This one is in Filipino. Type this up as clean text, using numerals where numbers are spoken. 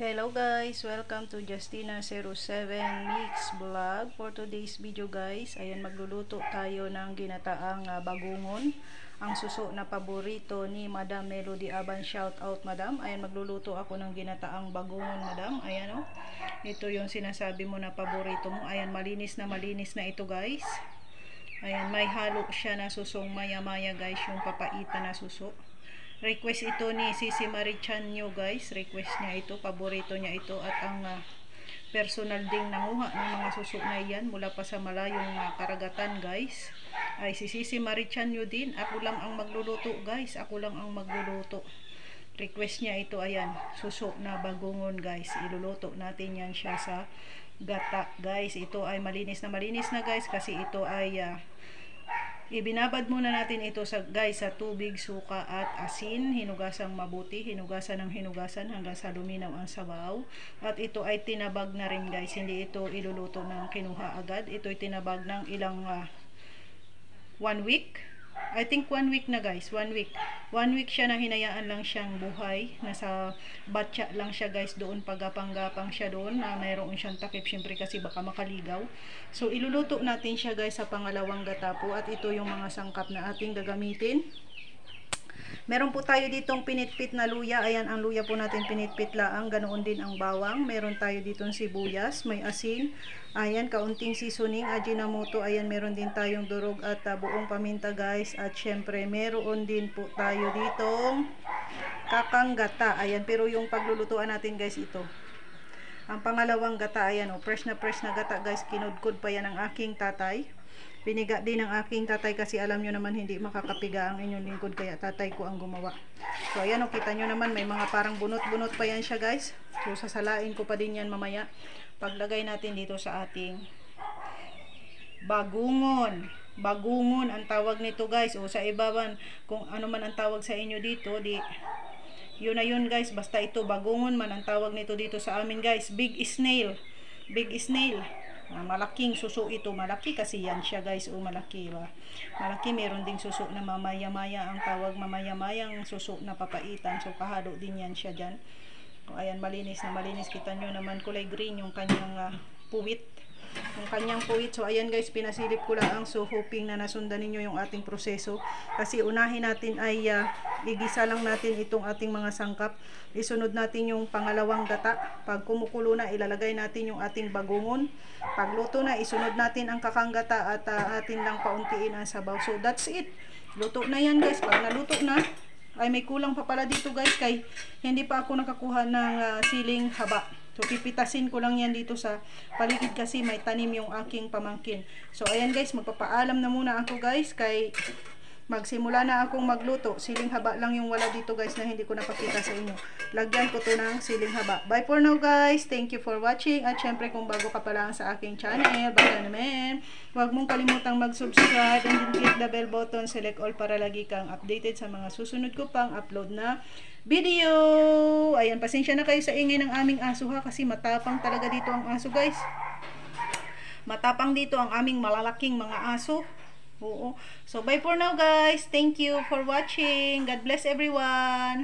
Hello guys, welcome to Justina07 Mix Vlog. For today's video guys, ayan, magluluto tayo ng ginataang bagungon. Ang suso na paborito ni Madam Melody Aban. Shout out Madam. Ayan, magluluto ako ng ginataang bagungon Madam. Ayan o, ito yung sinasabi mo na paborito mo. Ayan, malinis na ito guys. Ayan, may halo siya na susong maya-maya guys, yung papaitan na suso. Request ito ni Sisi Marichanyo guys. Request niya ito, paborito niya ito. At ang personal ding nanguha ng mga suso na yan mula pa sa malayong karagatan guys ay si Sisi Marichanyo din. Ako lang ang magluluto guys, ako lang ang magluluto. Request niya ito, ayan, suso na bagungon guys. Iluluto natin yan siya sa gata guys. Ito ay malinis na guys, kasi ito ay ibinabad muna natin ito sa sa tubig, suka at asin. Hinugasang mabuti, hinugasan hanggang sa luminaw ang sabaw. At ito ay tinabag na rin guys, hindi ito iluluto ng kinuha agad. Ito ay tinabag ng ilang 1 week. I think 1 week na guys, 1 week. 1 week siya na hinayaan lang siyang buhay. Nasa batya lang siya guys doon, pagapang-gapang siya doon. Mayroon siyang takip syempre kasi baka makaligaw. So iluluto natin siya guys sa pangalawang gata po. At ito yung mga sangkap na ating gagamitin. Meron po tayo ditong pinitpit na luya. Ayan, ang luya po natin pinitpit laang. Ganoon din ang bawang. Meron tayo ditong sibuyas, may asin. Ayan, kaunting seasoning, ajinomoto. Ayan, meron din tayong durog at buong paminta guys. At syempre, meron din po tayo ditong kakang gata. Ayan, pero yung paglulutuan natin guys, ito. Ang pangalawang gata, ayan o, fresh na gata guys. Kinudkod pa yan ng aking tatay. Biniga din ng aking tatay kasi alam nyo naman hindi makakapiga ang inyong lingkod, kaya tatay ko ang gumawa. So ayan o, kita nyo naman may mga parang bunot-bunot pa yan siya guys. So sasalain ko pa din yan mamaya. Paglagay natin dito sa ating bagungon. Bagungon ang tawag nito guys. O sa ibaban, kung ano man ang tawag sa inyo dito, yun na yun guys. Basta ito, bagungon man ang tawag nito dito sa amin guys. Big snail. Big snail. Malaking suso ito. Malaki kasi yan siya guys. O malaki ba? Malaki. Meron ding suso na mamaya-maya. Ang tawag mamaya-mayang suso na papaitan. So kahalo din yan siya dyan. O ayan, malinis na malinis. Kita nyo naman kulay green yung kanyang puwit. Yung kanyang puwit. So ayan guys, pinasilip ko lang. So hoping na nasundan ninyo yung ating proseso. Kasi unahin natin ay igisa lang natin itong ating mga sangkap. Isunod natin yung pangalawang gata. Pag kumukulo na, ilalagay natin yung ating bagungon. Pag luto na, isunod natin ang kakang gata at atin lang pauntiin ang sabaw. So that's it. Luto na yan guys. Pag naluto na, ay may kulang pa pala dito guys, kay hindi pa ako nakakuha ng siling haba. So pipitasin ko lang yan dito sa paligid kasi may tanim yung aking pamangkin. So ayan guys, magpapaalam na muna ako guys, kay magsimula na akong magluto. Siling haba lang yung wala dito guys na hindi ko napakita sa inyo. Lagyan ko to ng siling haba. Bye for now guys. Thank you for watching. At syempre kung bago ka pa lang sa aking channel, baka naman, huwag mong kalimutang mag-subscribe and click the bell button, select all para lagi kang updated sa mga susunod ko pang upload na video. Ayan, pasensya na kayo sa ingay ng aming aso ha, kasi matapang talaga dito ang aso guys. Matapang dito ang aming malalaking mga aso. Oo. So bye for now guys. Thank you for watching. God bless everyone.